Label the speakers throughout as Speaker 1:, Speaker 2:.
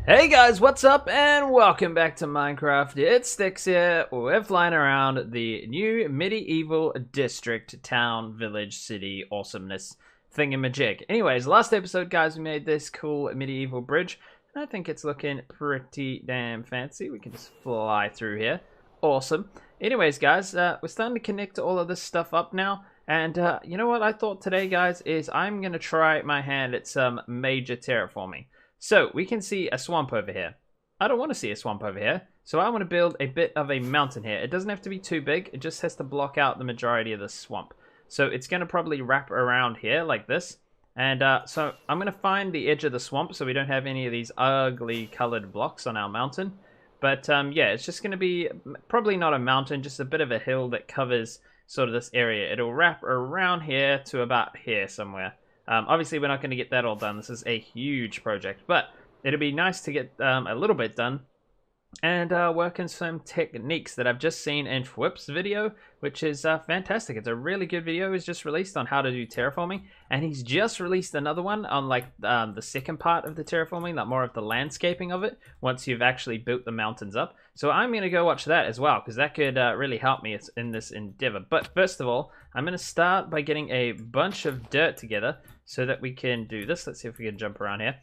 Speaker 1: Hey guys, what's up and welcome back to Minecraft. It's Sticks here. We're flying around the new medieval district, town, village, city, awesomeness thingamajig. Anyways, last episode guys, we made this cool medieval bridge. And I think it's looking pretty damn fancy. We can just fly through here. Awesome. Anyways guys, we're starting to connect all of this stuff up now. And you know what I thought today guys is I'm going to try my hand at some major terraforming. So, we can see a swamp over here. I don't want to see a swamp over here, so I want to build a bit of a mountain here. It doesn't have to be too big, it just has to block out the majority of the swamp. So, it's going to probably wrap around here like this. And so, I'm going to find the edge of the swamp so we don't have any of these ugly colored blocks on our mountain. But yeah, it's just going to be probably not a mountain, just a bit of a hill that covers sort of this area. It'll wrap around here to about here somewhere. Obviously, we're not going to get that all done. This is a huge project, but it'll be nice to get a little bit done and work in some techniques that I've just seen in Fwip's video, which is fantastic. It's a really good video. He's just released on how to do terraforming, and he's just released another one on like the second part of the terraforming, like more of the landscaping of it, once you've actually built the mountains up. So I'm going to go watch that as well, because that could really help me in this endeavor. But first of all, I'm going to start by getting a bunch of dirt together so that we can do this. Let's see if we can jump around here.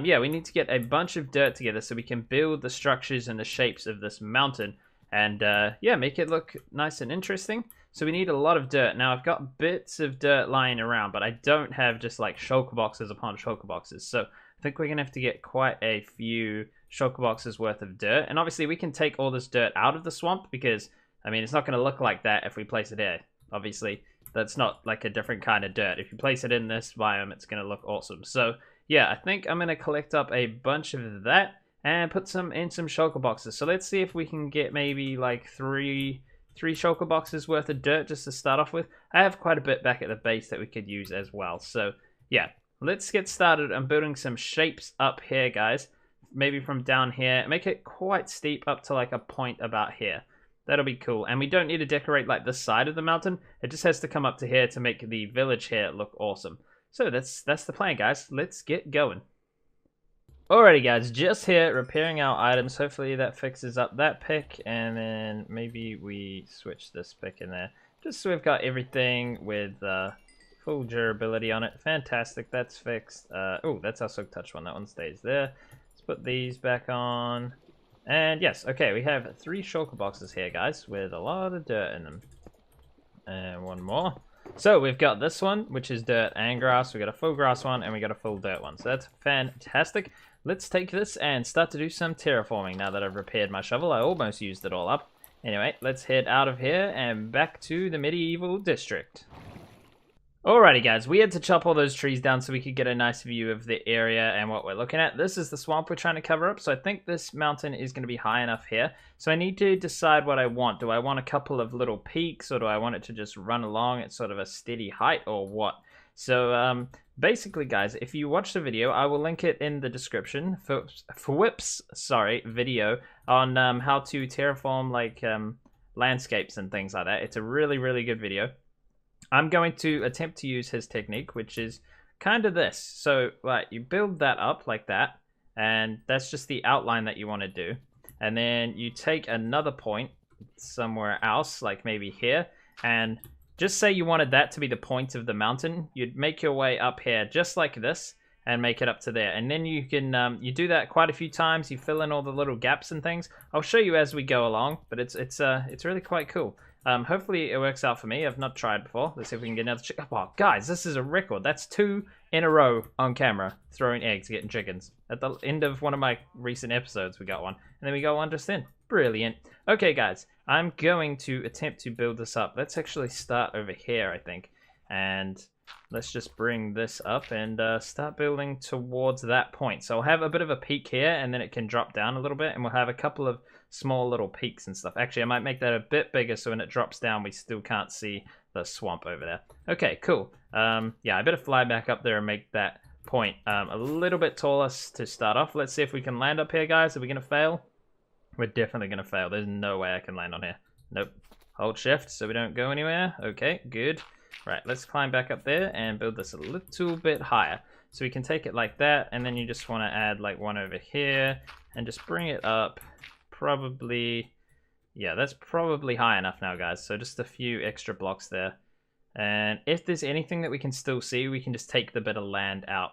Speaker 1: Yeah, we need to get a bunch of dirt together so we can build the structures and the shapes of this mountain and yeah, make it look nice and interesting. So we need a lot of dirt. Now I've got bits of dirt lying around, but I don't have just like shulker boxes upon shulker boxes. So I think we're gonna have to get quite a few shulker boxes worth of dirt. And obviously we can take all this dirt out of the swamp because, I mean, it's not gonna look like that if we place it here. Obviously, that's not like a different kind of dirt. If you place it in this biome, it's gonna look awesome. So yeah, I think I'm going to collect up a bunch of that and put some in some shulker boxes. So let's see if we can get maybe like three shulker boxes worth of dirt just to start off with. I have quite a bit back at the base that we could use as well. So yeah, let's get started. I'm building some shapes up here, guys. Maybe from down here. Make it quite steep up to like a point about here. That'll be cool. And we don't need to decorate like this side of the mountain. It just has to come up to here to make the village here look awesome. So that's the plan, guys. Let's get going. Alrighty, guys, just here repairing our items. Hopefully that fixes up that pick, and then maybe we switch this pick in there, just so we've got everything with full durability on it. Fantastic, that's fixed. Oh, that's our Silk Touch one. That one stays there. Let's put these back on. And yes, okay, we have 3 shulker boxes here, guys, with a lot of dirt in them. And one more. So we've got this one, which is dirt and grass. We got a full grass one, and we got a full dirt one. So that's fantastic. Let's take this and start to do some terraforming. Now that I've repaired my shovel, I almost used it all up. Anyway, let's head out of here and back to the medieval district. Alrighty guys, we had to chop all those trees down so we could get a nice view of the area and what we're looking at. This is the swamp we're trying to cover up, so I think this mountain is going to be high enough here. So I need to decide what I want. Do I want a couple of little peaks, or do I want it to just run along at sort of a steady height, or what? So basically guys, if you watch the video, I will link it in the description for Fwip's video on how to terraform like landscapes and things like that. It's a really, really good video. I'm going to attempt to use his technique, which is kind of this. So, like, you build that up like that, and that's just the outline that you want to do. And then you take another point somewhere else, like maybe here, and just say you wanted that to be the point of the mountain. You'd make your way up here just like this and make it up to there. And then you can, you do that quite a few times. You fill in all the little gaps and things. I'll show you as we go along, but it's really quite cool. Hopefully it works out for me. I've not tried before. Let's see if we can get another chicken. Oh, guys, this is a record. That's 2 in a row on camera, throwing eggs, getting chickens. At the end of one of my recent episodes, we got one. And then we got one just in. Brilliant. Okay, guys, I'm going to attempt to build this up. Let's actually start over here, I think. And let's just bring this up and start building towards that point. So I'll have a bit of a peak here, and then it can drop down a little bit, and we'll have a couple of small little peaks and stuff. Actually, I might make that a bit bigger so when it drops down, we still can't see the swamp over there. Okay, cool. Yeah, I better fly back up there and make that point a little bit taller to start off. Let's see if we can land up here, guys. Are we going to fail? We're definitely going to fail. There's no way I can land on here. Nope. Hold shift so we don't go anywhere. Okay, good. Right, let's climb back up there and build this a little bit higher. So we can take it like that, and then you just want to add like one over here, and just bring it up. Probably, yeah, that's probably high enough now, guys. So just a few extra blocks there. And if there's anything that we can still see, we can just take the bit of land out.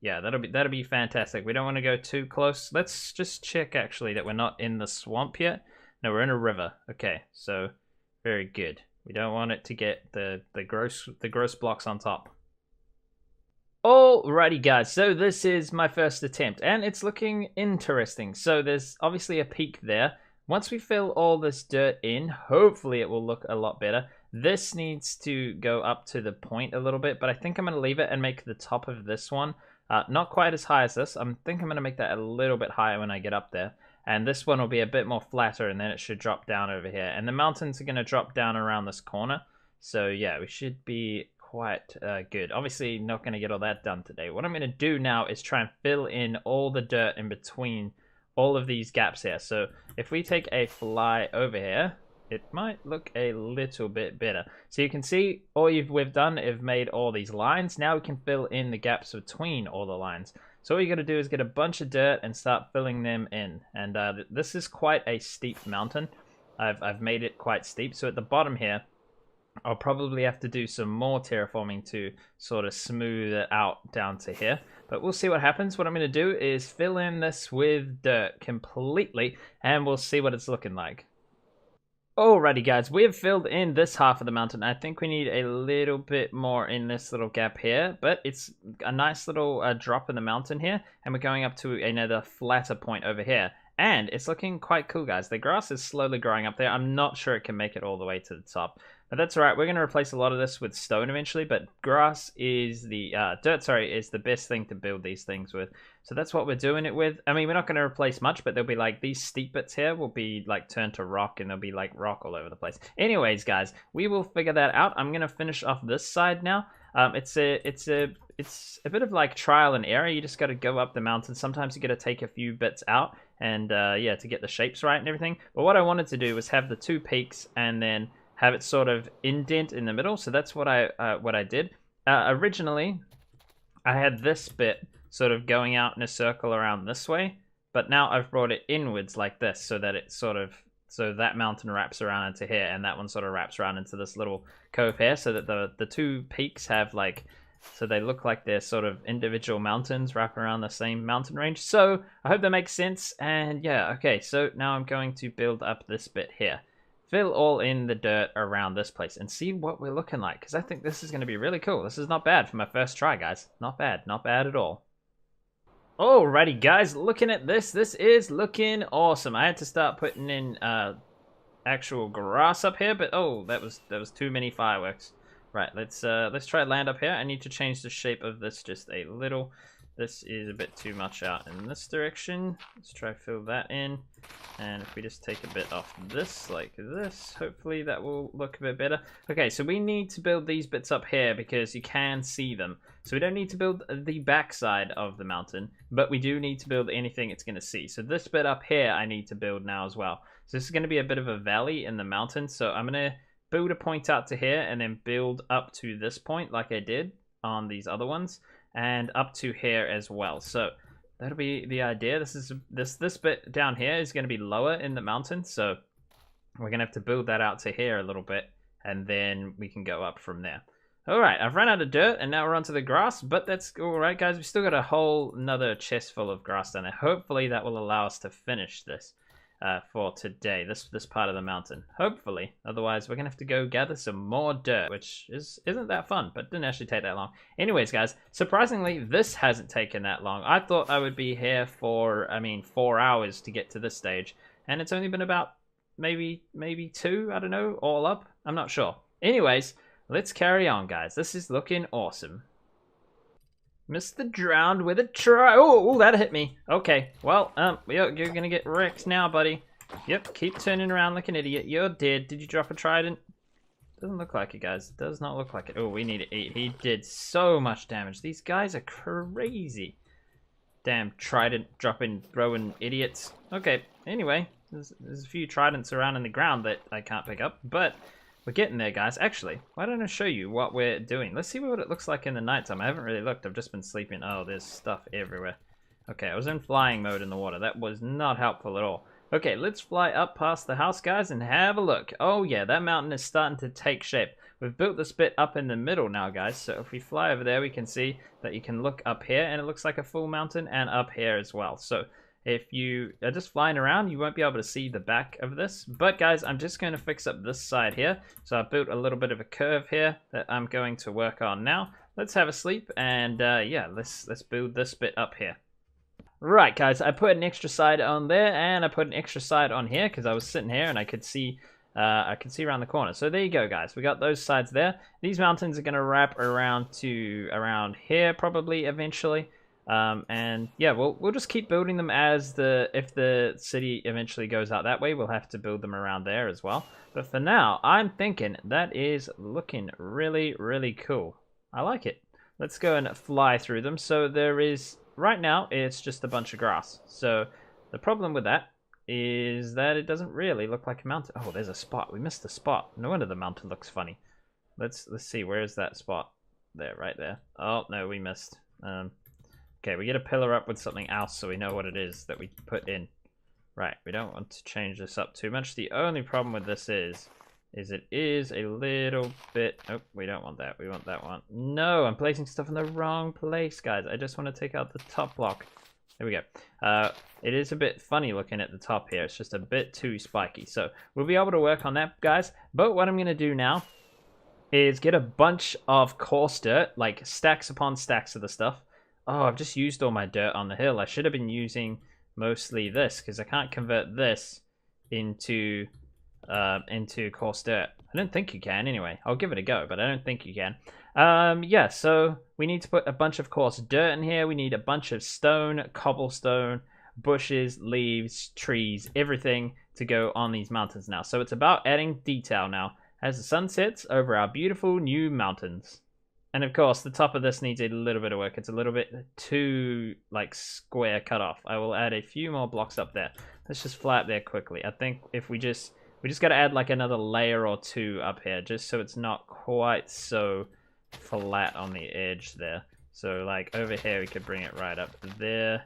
Speaker 1: Yeah, that'll be fantastic. We don't want to go too close. Let's just check actually that we're not in the swamp yet. No, we're in a river. Okay, so very good. We don't want it to get the gross blocks on top. Alrighty guys, so this is my first attempt and it's looking interesting. So there's obviously a peak there. Once we fill all this dirt in, hopefully it will look a lot better. This needs to go up to the point a little bit, but I think I'm going to leave it and make the top of this one not quite as high as this. I think I'm going to make that a little bit higher when I get up there. And this one will be a bit more flatter, and then it should drop down over here. And the mountains are going to drop down around this corner. So yeah, we should be quite good. Obviously, not going to get all that done today. What I'm going to do now is try and fill in all the dirt in between all of these gaps here. So if we take a fly over here, it might look a little bit better. So you can see all we've done is made all these lines. Now we can fill in the gaps between all the lines. So all you got to do is get a bunch of dirt and start filling them in. And this is quite a steep mountain. I've made it quite steep. So at the bottom here, I'll probably have to do some more terraforming to sort of smooth it out down to here. But we'll see what happens. What I'm going to do is fill in this with dirt completely, and we'll see what it's looking like. Alrighty guys, we have filled in this half of the mountain. I think we need a little bit more in this little gap here, but it's a nice little drop in the mountain here, and we're going up to another flatter point over here. And it's looking quite cool, guys. The grass is slowly growing up there. I'm not sure it can make it all the way to the top, but that's all right. We're going to replace a lot of this with stone eventually, but grass is the is the best thing to build these things with. So that's what we're doing it with. I mean, we're not going to replace much, but there'll be like these steep bits here will be like turned to rock, and there'll be like rock all over the place. Anyways, guys, we will figure that out. I'm going to finish off this side now. It's a bit of like trial and error. You just got to go up the mountain. Sometimes you got to take a few bits out, and yeah, to get the shapes right and everything. But what I wanted to do was have the two peaks and then have it sort of indent in the middle. So that's what I did. Originally, I had this bit sort of going out in a circle around this way, but now I've brought it inwards like this, so that it sort of, so that mountain wraps around into here, and that one sort of wraps around into this little cove here, so that the two peaks have like, so they look like they're sort of individual mountains wrapping around the same mountain range. So I hope that makes sense. And yeah, okay, so now I'm going to build up this bit here. Fill all in the dirt around this place and see what we're looking like, because I think this is going to be really cool. This is not bad for my first try, guys. Not bad at all. Alrighty, guys, looking at this is looking awesome. I had to start putting in actual grass up here, but oh, that was too many fireworks. Right, let's try land up here. I need to change the shape of this just a little. This is a bit too much out in this direction. Let's try fill that in. And if we just take a bit off this, like this, hopefully that will look a bit better. Okay, so we need to build these bits up here because you can see them. So we don't need to build the backside of the mountain, but we do need to build anything it's going to see. So this bit up here I need to build now as well. So this is going to be a bit of a valley in the mountain. So I'm going to build a point out to here and then build up to this point like I did on these other ones, and up to here as well. So that'll be the idea. This bit down here is going to be lower in the mountain, so we're going to have to build that out to here a little bit, and then we can go up from there. All right, I've run out of dirt, and now we're onto the grass, but that's all right, guys. We've still got a whole another chest full of grass down there. Hopefully that will allow us to finish this for today, this part of the mountain. Hopefully. Otherwise, we're going to have to go gather some more dirt, which isn't that fun, but didn't actually take that long. Anyways, guys, surprisingly, this hasn't taken that long. I thought I would be here for, 4 hours to get to this stage, and it's only been about maybe 2, I don't know, all up. I'm not sure. Anyways, let's carry on, guys. This is looking awesome. Mr. Drowned with a try. Oh, that hit me. Okay, well, you're gonna get wrecked now, buddy. Yep, keep turning around like an idiot. You're dead. Did you drop a trident? Doesn't look like it, guys. Does not look like it. Oh, we need to eat. He did so much damage. These guys are crazy. Damn trident dropping, throwing idiots. Okay, anyway, there's a few tridents around in the ground that I can't pick up, but We're getting there, guys. Actually, why don't I show you what we're doing? Let's see what it looks like in the nighttime. I haven't really looked. I've just been sleeping. Oh, there's stuff everywhere. Okay, I was in flying mode in the water. That was not helpful at all. Okay, let's fly up past the house, guys, and have a look. Oh, yeah, that mountain is starting to take shape. We've built this bit up in the middle now, guys. So if we fly over there, we can see that you can look up here, and it looks like a full mountain, and up here as well. So if you are just flying around, you won't be able to see the back of this. But, guys, I'm just going to fix up this side here. So I've built a little bit of a curve here that I'm going to work on now. Let's have a sleep, and yeah, let's build this bit up here. Right, guys, I put an extra side on there, and I put an extra side on here because I was sitting here and I could see around the corner. So there you go, guys. We got those sides there. These mountains are going to wrap around to around here probably eventually. And yeah, we'll just keep building them if the city eventually goes out that way, we'll have to build them around there as well. But for now, I'm thinking that is looking really, really cool. I like it. Let's go and fly through them. So there is... Right now, it's just a bunch of grass. So the problem with that is that it doesn't really look like a mountain. Oh, there's a spot. We missed the spot. No wonder the mountain looks funny. Let's see. Where is that spot? There, right there. Oh, no, we missed. Okay, we get a pillar up with something else so we know what it is that we put in. Right, we don't want to change this up too much. The only problem with this is it is a little bit... Oh, we don't want that. We want that one. No, I'm placing stuff in the wrong place, guys. I just want to take out the top block. There we go. It is a bit funny looking at the top here. It's just a bit too spiky. So we'll be able to work on that, guys. But what I'm going to do now is get a bunch of coarse dirt, like stacks upon stacks of the stuff. Oh, I've just used all my dirt on the hill. I should have been using mostly this because I can't convert this into coarse dirt. I don't think you can anyway. I'll give it a go, but I don't think you can. Yeah, so we need to put a bunch of coarse dirt in here. We need a bunch of stone, cobblestone, bushes, leaves, trees, everything to go on these mountains now. So it's about adding detail now as the sun sets over our beautiful new mountains. And of course, the top of this needs a little bit of work. It's a little bit too, like, square cut off. I will add a few more blocks up there. Let's just fly up there quickly. I think if we just got to add like another layer or two up here just so it's not quite so flat on the edge there. So like over here we could bring it right up there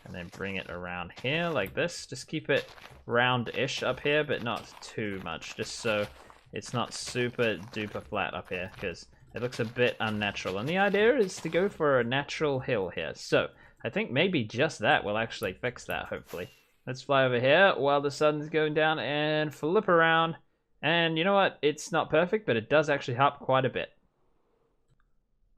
Speaker 1: and then bring it around here like this. Just keep it round-ish up here but not too much, just so it's not super duper flat up here because it looks a bit unnatural. And the idea is to go for a natural hill here. So I think maybe just that will actually fix that, hopefully. Let's fly over here while the sun's going down and flip around. And you know what? It's not perfect, but it does actually help quite a bit.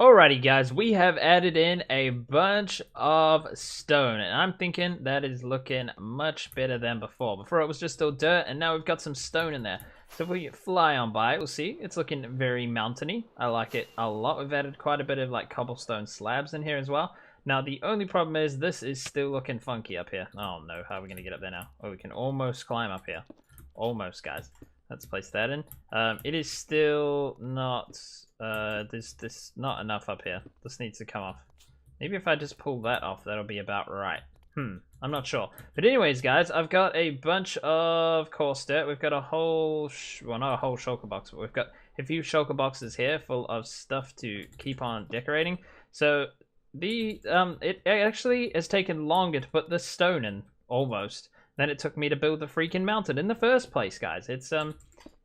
Speaker 1: Alrighty, guys. We have added in a bunch of stone. And I'm thinking that is looking much better than before. Before it was just still dirt, and now we've got some stone in there. So if we fly on by, we'll see. It's looking very mountainy. I like it a lot. We've added quite a bit of like cobblestone slabs in here as well. Now, the only problem is this is still looking funky up here. Oh, no. How are we going to get up there now? Oh, we can almost climb up here. Almost, guys. Let's place that in. It is still not... there's not enough up here. This needs to come off. Maybe if I just pull that off, that'll be about right. I'm not sure. But anyways, guys, I've got a bunch of coarse dirt. We've got a whole... well, not a whole shulker box, but we've got a few shulker boxes here full of stuff to keep on decorating. So... it actually has taken longer to put this stone in, almost, than it took me to build the freaking mountain in the first place, guys. It's, yeah,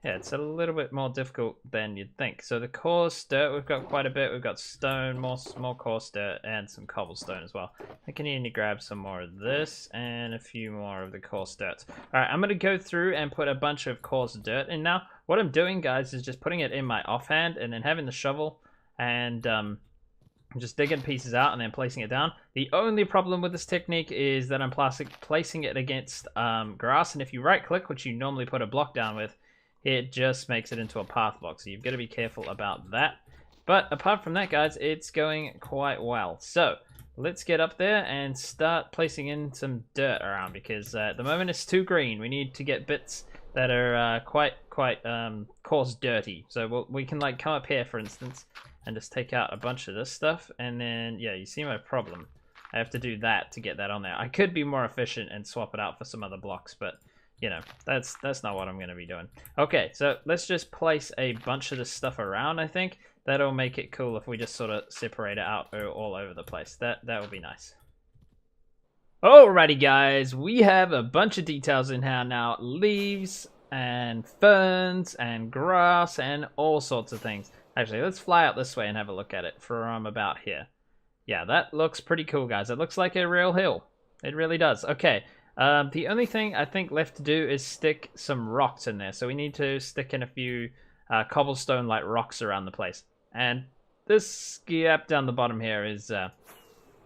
Speaker 1: it's a little bit more difficult than you'd think. So the coarse dirt, we've got quite a bit. We've got stone, more coarse dirt, and some cobblestone as well. I can need to grab some more of this, and a few more of the coarse dirt. Alright, I'm going to go through and put a bunch of coarse dirt in now. What I'm doing, guys, is just putting it in my offhand, and then having the shovel, and, just digging pieces out and then placing it down. The only problem with this technique is that I'm placing it against grass, and if you right click, which you normally put a block down with, it just makes it into a path block, so you've got to be careful about that. But apart from that, guys, it's going quite well. So let's get up there and start placing in some dirt around, because at the moment it's too green. We need to get bits that are quite coarse dirty. So we can like come up here, for instance, and just take out a bunch of this stuff, and then, yeah, you see my problem. I have to do that to get that on there. I could be more efficient and swap it out for some other blocks, but you know, that's not what I'm going to be doing. Okay, so let's just place a bunch of this stuff around, I think. That'll make it cool if we just sort of separate it out all over the place. That would be nice. Alrighty, guys, we have a bunch of details in here now. Leaves and ferns and grass and all sorts of things. Actually, let's fly out this way and have a look at it from about here. Yeah, that looks pretty cool, guys. It looks like a real hill. It really does. Okay, the only thing I think left to do is stick some rocks in there. So we need to stick in a few cobblestone-like rocks around the place. And this gap down the bottom here is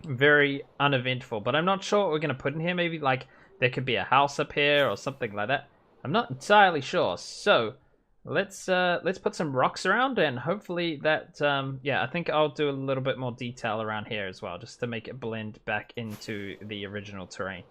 Speaker 1: very uneventful. But I'm not sure what we're going to put in here. Maybe, like, there could be a house up here or something like that. I'm not entirely sure. So let's put some rocks around, and hopefully that yeah, I think I'll do a little bit more detail around here as well, just to make it blend back into the original terrain.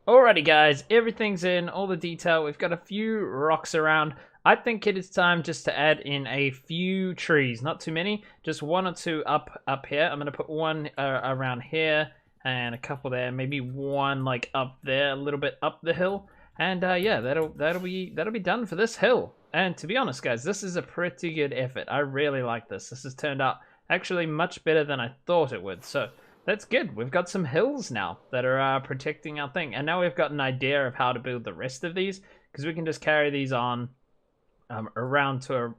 Speaker 1: Alrighty, guys, everything's in, all the detail. We've got a few rocks around. I think it is time just to add in a few trees, not too many, just one or two up here. I'm gonna put one around here and a couple there, maybe one like up there, a little bit up the hill. And yeah, that'll be done for this hill. And to be honest, guys, this is a pretty good effort. I really like this. This has turned out actually much better than I thought it would. So that's good. We've got some hills now that are protecting our thing. And now we've got an idea of how to build the rest of these, because we can just carry these on around to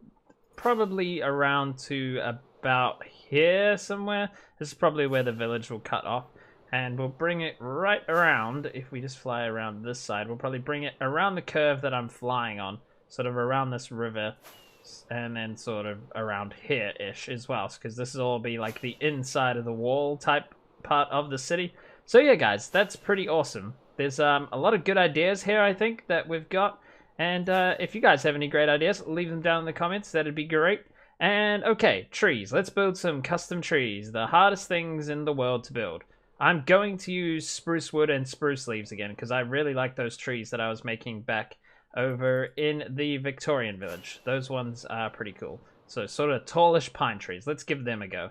Speaker 1: probably around to about here somewhere. This is probably where the village will cut off. And we'll bring it right around. If we just fly around this side, we'll probably bring it around the curve that I'm flying on, sort of around this river, and then sort of around here-ish as well, because this will all be like the inside of the wall type part of the city. So yeah, guys, that's pretty awesome. There's a lot of good ideas here, I think, that we've got. And if you guys have any great ideas, leave them down in the comments. That'd be great. And okay, trees. Let's build some custom trees. The hardest things in the world to build. I'm going to use spruce wood and spruce leaves again, because I really like those trees that I was making back over in the Victorian village. Those ones are pretty cool. So sort of tallish pine trees. Let's give them a go.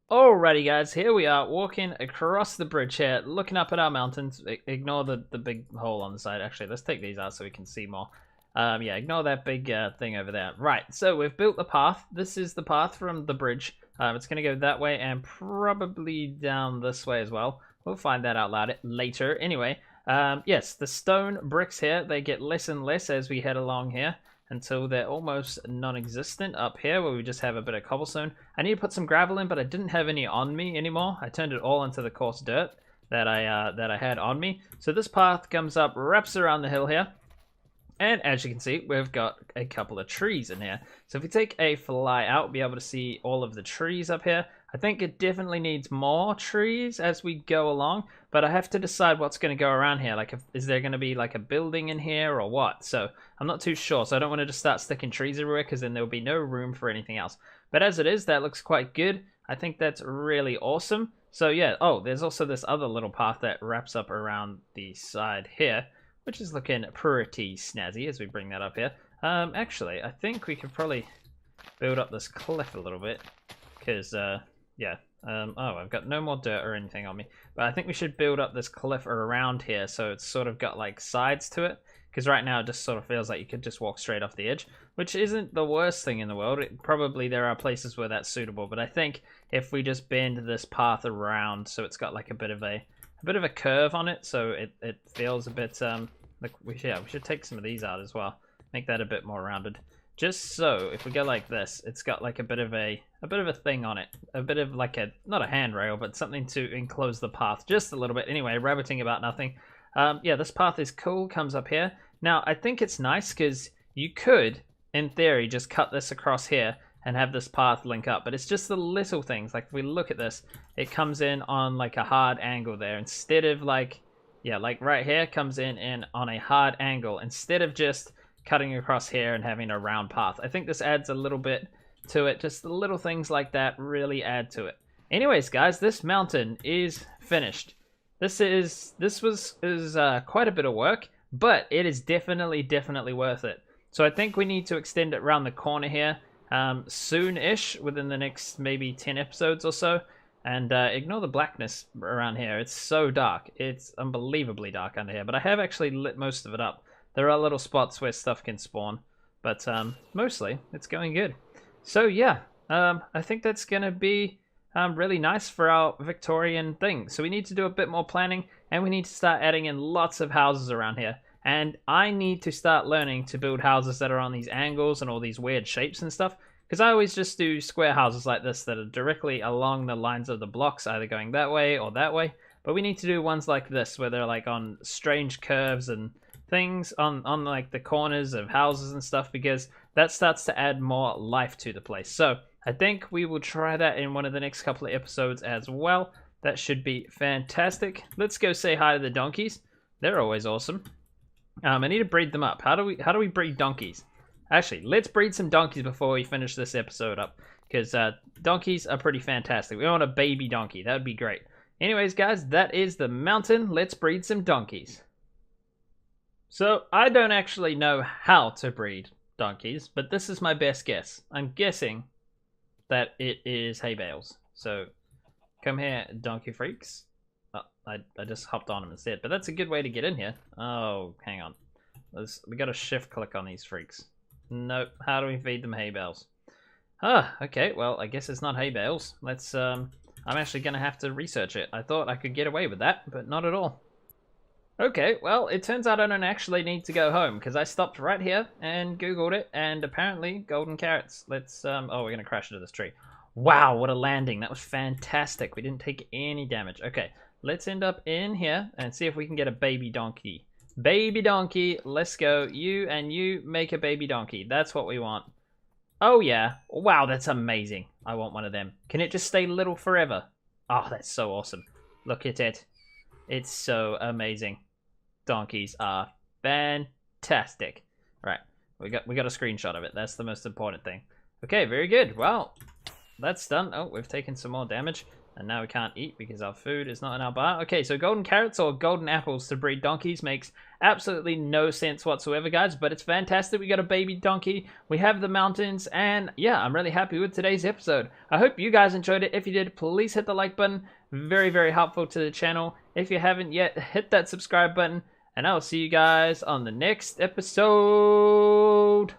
Speaker 1: Alrighty, guys, here we are walking across the bridge here, looking up at our mountains. Ignore the big hole on the side. Actually, let's take these out so we can see more. Yeah, ignore that big thing over there. Right, so we've built the path. This is the path from the bridge. It's going to go that way and probably down this way as well. We'll find that out later. Anyway, yes, the stone bricks here, they get less and less as we head along here until they're almost non-existent up here where we just have a bit of cobblestone. I need to put some gravel in, but I didn't have any on me anymore. I turned it all into the coarse dirt that I had on me. So this path comes up, wraps around the hill here. And as you can see, we've got a couple of trees in here. So if we take a fly out, we'll be able to see all of the trees up here. I think it definitely needs more trees as we go along, but I have to decide what's going to go around here. Like, is there going to be like a building in here or what? So I'm not too sure. So I don't want to just start sticking trees everywhere, because then there'll be no room for anything else. But as it is, that looks quite good. I think that's really awesome. So yeah, oh, there's also this other little path that wraps up around the side here, which is looking pretty snazzy as we bring that up here. Actually, I think we could probably build up this cliff a little bit, because, yeah. Oh, I've got no more dirt or anything on me. But I think we should build up this cliff around here so it's sort of got, like, sides to it. Because right now it just sort of feels like you could just walk straight off the edge, which isn't the worst thing in the world. Probably there are places where that's suitable, but I think if we just bend this path around so it's got, like, a bit of a curve on it, so it feels a bit like we should take some of these out as well, make that a bit more rounded, just so if we go like this, it's got like a bit of a thing on it, a bit of like a, not a handrail, but something to enclose the path just a little bit. Anyway, rabbiting about nothing. Yeah, this path is cool, comes up here. Now I think it's nice because you could in theory just cut this across here and have this path link up, but it's just the little things. Like if we look at this, it comes in on like a hard angle there instead of like, yeah, like right here comes in on a hard angle instead of just cutting across here and having a round path. I think this adds a little bit to it. Just the little things like that really add to it. Anyways, guys, this mountain is finished. This was quite a bit of work, but it is definitely worth it. So I think we need to extend it around the corner here soon-ish, within the next maybe 10 episodes or so. And ignore the blackness around here. It's so dark. It's unbelievably dark under here. But I have actually lit most of it up. There are little spots where stuff can spawn. But mostly, it's going good. So yeah, I think that's going to be really nice for our Victorian thing. So we need to do a bit more planning. And we need to start adding in lots of houses around here. And I need to start learning to build houses that are on these angles and all these weird shapes and stuff. Because I always just do square houses like this that are directly along the lines of the blocks, either going that way or that way. But we need to do ones like this, where they're like on strange curves and things on like the corners of houses and stuff, because that starts to add more life to the place. So I think we will try that in one of the next couple of episodes as well. That should be fantastic. Let's go say hi to the donkeys. They're always awesome. I need to breed them up. How do we breed donkeys? Actually, let's breed some donkeys before we finish this episode up, because donkeys are pretty fantastic. We want a baby donkey. That would be great. Anyways, guys, that is the mountain. Let's breed some donkeys. So, I don't actually know how to breed donkeys, but this is my best guess. I'm guessing that it is hay bales. So, come here, donkey freaks. Oh, I just hopped on them instead, but that's a good way to get in here. Oh, hang on. We got to shift click on these freaks. Nope. How do we feed them hay bales? Ah, okay. Well, I guess it's not hay bales. Let's, I'm actually going to have to research it. I thought I could get away with that, but not at all. Okay, well, it turns out I don't actually need to go home, because I stopped right here and Googled it, and apparently golden carrots. Let's, oh, we're going to crash into this tree. Wow, what a landing. That was fantastic. We didn't take any damage. Okay, let's end up in here and see if we can get a baby donkey. Baby donkey, let's go. You and you make a baby donkey. That's what we want. Oh, yeah. Wow, that's amazing. I want one of them. Can it just stay little forever? Oh, that's so awesome. Look at it. It's so amazing. Donkeys are fantastic. Right, we got a screenshot of it. That's the most important thing. Okay, very good. Well, that's done. Oh, we've taken some more damage. And now we can't eat because our food is not in our bar. Okay, so golden carrots or golden apples to breed donkeys makes absolutely no sense whatsoever, guys. But it's fantastic. We got a baby donkey. We have the mountains. And yeah, I'm really happy with today's episode. I hope you guys enjoyed it. If you did, please hit the like button. Very, very helpful to the channel. If you haven't yet, hit that subscribe button. And I'll see you guys on the next episode.